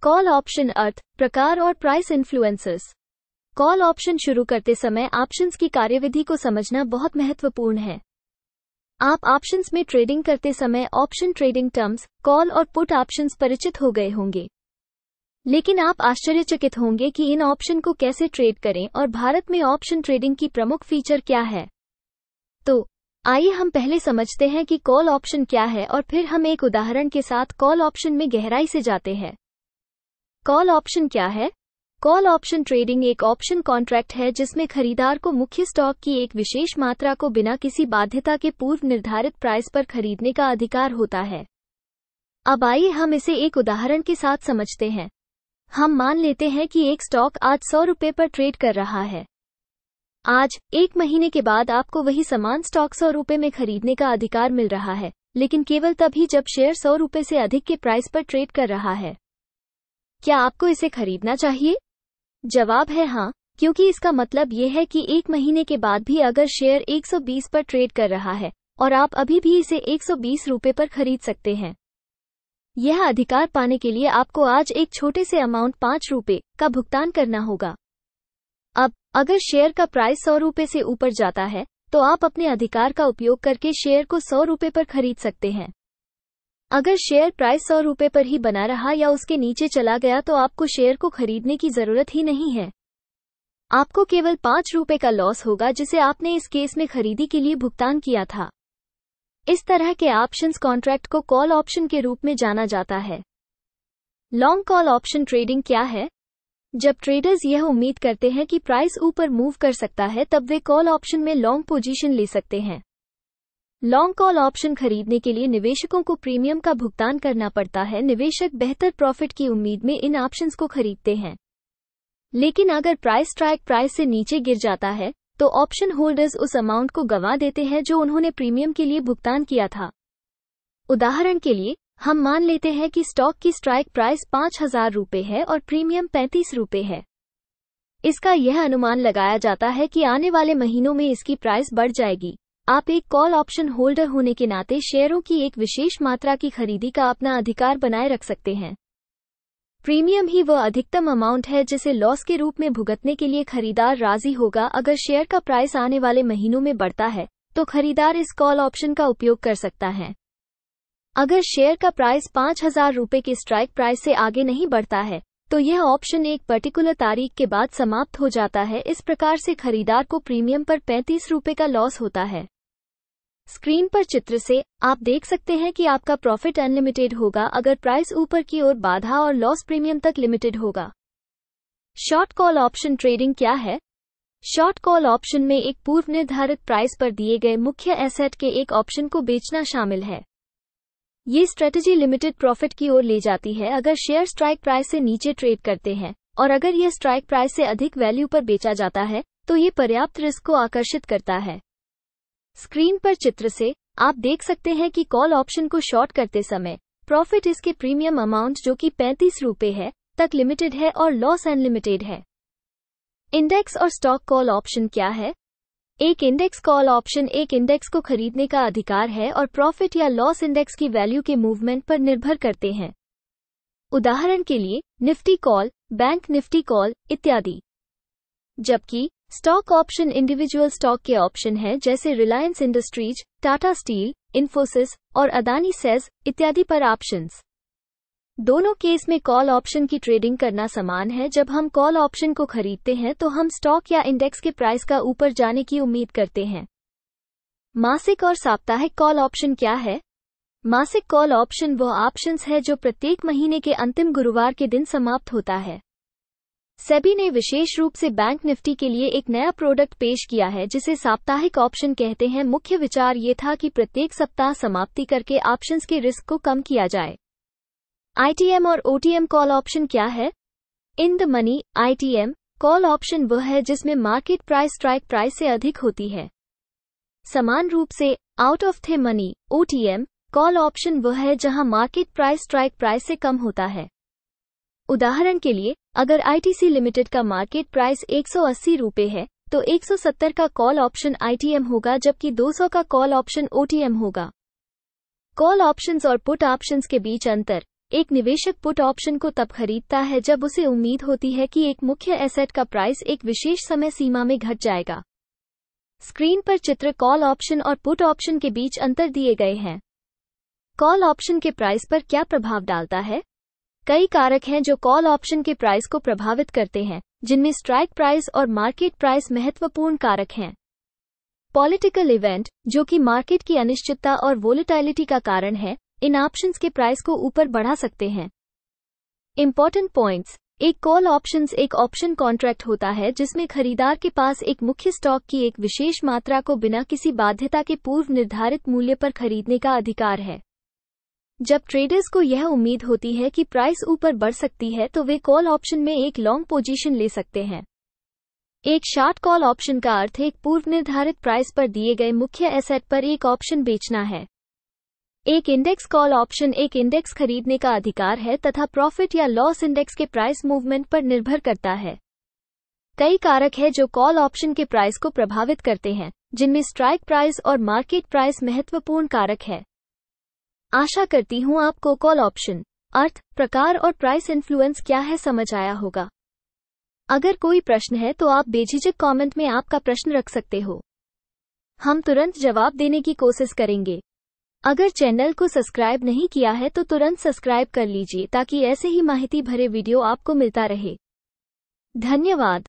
Call option अर्थ, प्रकार और price influencers. Call option शुरू करते समय ऑप्शंस की कार्यविधि को समझना बहुत महत्वपूर्ण है। आप ऑप्शंस में ट्रेडिंग करते समय ऑप्शन ट्रेडिंग टर्म्स, कॉल और पुट ऑप्शंस परिचित हो गए होंगे। लेकिन आप आश्चर्यचकित होंगे कि इन ऑप्शन को कैसे ट्रेड करें और भारत में ऑप्शन ट्रेडिंग की प्रमुख फीचर क्या है। तो आइए हम पहले समझते हैं कि कॉल ऑप्शन क्या है और फिर हम एक उदाहरण के साथ कॉल ऑप्शन में गहराई से जाते हैं। कॉल ऑप्शन क्या है? कॉल ऑप्शन ट्रेडिंग एक ऑप्शन कॉन्ट्रैक्ट है जिसमें खरीदार को मुख्य स्टॉक की एक विशेष मात्रा को बिना किसी बाध्यता के पूर्व निर्धारित प्राइस पर खरीदने का अधिकार होता है। अब आइए हम इसे एक उदाहरण के साथ समझते हैं। हम मान लेते हैं कि एक स्टॉक आज 100 रुपये पर ट्रेड कर रहा है। आज, एक महीने के बाद आपको वही समान स्टॉक 100 रुपये में खरीदने का अधिकार मिल रहा है, लेकिन केवल तभी जब शेयर 100 रुपये से अधिक के प्राइस पर ट्रेड कर रहा है। क्या आपको इसे खरीदना चाहिए? जवाब है हाँ, क्योंकि इसका मतलब यह है कि एक महीने के बाद भी अगर शेयर 120 पर ट्रेड कर रहा है और आप अभी भी इसे 120 रुपये पर खरीद सकते हैं। यह अधिकार पाने के लिए आपको आज एक छोटे से अमाउंट 5 रुपये का भुगतान करना होगा। अब, अगर शेयर का प्राइस 100 रुपये से ऊपर जाता है, तो आप अपने अधिकार का उपयोग करके शेयर को 100 रुपये पर खरीद सकते हैं। अगर शेयर प्राइस 100 रुपये पर ही बना रहा या उसके नीचे चला गया तो आपको शेयर को खरीदने की जरूरत ही नहीं है। आपको केवल 5 रुपये का लॉस होगा जिसे आपने इस केस में खरीदी के लिए भुगतान किया था। इस तरह के ऑप्शंस कॉन्ट्रैक्ट को कॉल ऑप्शन के रूप में जाना जाता है। लॉन्ग कॉल ऑप्शन ट्रेडिंग क्या है? जब ट्रेडर्स यह उम्मीद करते हैं कि प्राइस ऊपर मूव कर सकता है तब वे कॉल ऑप्शन में लॉन्ग पोजीशन ले सकते हैं। लॉन्ग कॉल ऑप्शन खरीदने के लिए निवेशकों को प्रीमियम का भुगतान करना पड़ता है। निवेशक बेहतर प्रॉफिट की उम्मीद में इन ऑप्शंस को खरीदते हैं। लेकिन अगर प्राइस स्ट्राइक प्राइस से नीचे गिर जाता है, तो ऑप्शन होल्डर्स उस अमाउंट को गंवा देते हैं जो उन्होंने प्रीमियम के लिए भुगतान किया था। उदाहरण के लिए, हम मान लेते हैं कि स्टॉक की स्ट्राइक प्राइस 5,000 रुपये है और प्रीमियम 35 रुपये है। इसका यह अनुमान लगाया जाता है कि आने वाले महीनों में इसकी प्राइस बढ़ जाएगी। आप एक कॉल ऑप्शन होल्डर होने के नाते शेयरों की एक विशेष मात्रा की खरीदी का अपना अधिकार बनाए रख सकते हैं। प्रीमियम ही वह अधिकतम अमाउंट है जिसे लॉस के रूप में भुगतने के लिए खरीदार राजी होगा। अगर शेयर का प्राइस आने वाले महीनों में बढ़ता है, तो खरीदार इस कॉल ऑप्शन का उपयोग कर सकता है। अगर शेयर का प्राइस 5,000 रुपये के स्ट्राइक प्राइस से आगे नहीं बढ़ता है, तो यह ऑप्शन एक पर्टिकुलर तारीख के बाद समाप्त हो जाता है। इस प्रकार से खरीदार को प्रीमियम पर 35 रुपये का लॉस होता है। स्क्रीन पर चित्र से आप देख सकते हैं कि आपका प्रॉफिट अनलिमिटेड होगा अगर प्राइस ऊपर की ओर बाधा और लॉस प्रीमियम तक लिमिटेड होगा। शॉर्ट कॉल ऑप्शन ट्रेडिंग क्या है? शॉर्ट कॉल ऑप्शन में एक पूर्व निर्धारित प्राइस पर दिए गए मुख्य एसेट के एक ऑप्शन को बेचना शामिल है। ये स्ट्रेटजी लिमिटेड प्रॉफिट की ओर ले जाती है अगर शेयर स्ट्राइक प्राइस से नीचे ट्रेड करते हैं, और अगर यह स्ट्राइक प्राइस से अधिक वैल्यू पर बेचा जाता है, तो ये पर्याप्त रिस्क को आकर्षित करता है। स्क्रीन पर चित्र से आप देख सकते हैं कि कॉल ऑप्शन को शॉर्ट करते समय प्रॉफिट इसके प्रीमियम अमाउंट जो कि 35 रुपये है तक लिमिटेड है और लॉस अनलिमिटेड है। इंडेक्स और स्टॉक कॉल ऑप्शन क्या है? एक इंडेक्स कॉल ऑप्शन एक इंडेक्स को खरीदने का अधिकार है और प्रॉफिट या लॉस इंडेक्स की वैल्यू के मूवमेंट पर निर्भर करते हैं। उदाहरण के लिए Nifty call, bank Nifty call इत्यादि। जबकि स्टॉक ऑप्शन इंडिविजुअल स्टॉक के ऑप्शन है जैसे रिलायंस इंडस्ट्रीज, टाटा स्टील, इन्फोसिस और अदानी सेज इत्यादि पर ऑप्शंस। दोनों केस में कॉल ऑप्शन की ट्रेडिंग करना समान है। जब हम कॉल ऑप्शन को खरीदते हैं तो हम स्टॉक या इंडेक्स के प्राइस का ऊपर जाने की उम्मीद करते हैं। मासिक और साप्ताहिक कॉल ऑप्शन क्या है? मासिक कॉल ऑप्शन वह ऑप्शंस है जो प्रत्येक महीने के अंतिम गुरुवार के दिन समाप्त होता है। सेबी ने विशेष रूप से बैंक निफ्टी के लिए एक नया प्रोडक्ट पेश किया है जिसे साप्ताहिक ऑप्शन कहते हैं। मुख्य विचार ये था कि प्रत्येक सप्ताह समाप्ति करके ऑप्शंस के रिस्क को कम किया जाए। आईटीएम और ओटीएम कॉल ऑप्शन क्या है? In the money ITM call option वह है जिसमें मार्केट प्राइस स्ट्राइक प्राइस से अधिक होती है। समान रूप से out of the money OTM call option वह है जहां मार्केट प्राइस स्ट्राइक प्राइस से कम होता है। उदाहरण के लिए, अगर आईटीसी लिमिटेड का मार्केट प्राइस 180 रुपये है, तो 170 का कॉल ऑप्शन आईटीएम होगा जबकि 200 का कॉल ऑप्शन ओटीएम होगा। कॉल ऑप्शंस और पुट ऑप्शंस के बीच अंतर। एक निवेशक पुट ऑप्शन को तब खरीदता है जब उसे उम्मीद होती है कि एक मुख्य एसेट का प्राइस एक विशेष समय सीमा में घट जाएगा। स्क्रीन पर चित्र कॉल ऑप्शन और पुट ऑप्शन के बीच अंतर दिए गए हैं। कॉल ऑप्शन के प्राइस पर क्या प्रभाव डालता है? कई कारक हैं जो कॉल ऑप्शन के प्राइस को प्रभावित करते हैं, जिनमें स्ट्राइक प्राइस और मार्केट प्राइस महत्वपूर्ण कारक हैं। पॉलिटिकल इवेंट, जो कि मार्केट की अनिश्चितता और वोलेटिलिटी का कारण है, इन ऑप्शंस के प्राइस को ऊपर बढ़ा सकते हैं। Important points. एक कॉल ऑप्शंस एक ऑप्शन कॉन्ट्रैक्ट होता है जिसमें खरीदार के पास एक मुख्य स्टॉक की एक विशेष मात्रा को बिना किसी बाध्यता के पूर्व निर्धारित मूल्य पर खरीदने का अधिकार है। जब ट्रेडर्स को यह उम्मीद होती है कि प्राइस ऊपर बढ़ सकती है तो वे कॉल ऑप्शन में एक लॉन्ग पोजीशन ले सकते हैं। एक शॉर्ट कॉल ऑप्शन का अर्थ एक पूर्व निर्धारित प्राइस पर दिए गए मुख्य एसेट पर एक ऑप्शन बेचना है। एक इंडेक्स कॉल ऑप्शन एक इंडेक्स खरीदने का अधिकार है तथा प्रॉफिट या लॉस इंडेक्स के प्राइस मूवमेंट पर निर्भर करता है। कई कारक हैं जो कॉल ऑप्शन के प्राइस को प्रभावित करते हैं, जिनमें स्ट्राइक प्राइस और मार्केट प्राइस महत्वपूर्ण कारक है। आशा करती हूँ आपको कॉल ऑप्शन अर्थ, प्रकार और प्राइस इन्फ्लुएंस क्या है समझ आया होगा। अगर कोई प्रश्न है तो आप बेझिझक कमेंट में आपका प्रश्न रख सकते हो। हम तुरंत जवाब देने की कोशिश करेंगे। अगर चैनल को सब्सक्राइब नहीं किया है तो तुरंत सब्सक्राइब कर लीजिए ताकि ऐसे ही माहिती भरे वीडियो आपको मिलता रहे। धन्यवाद।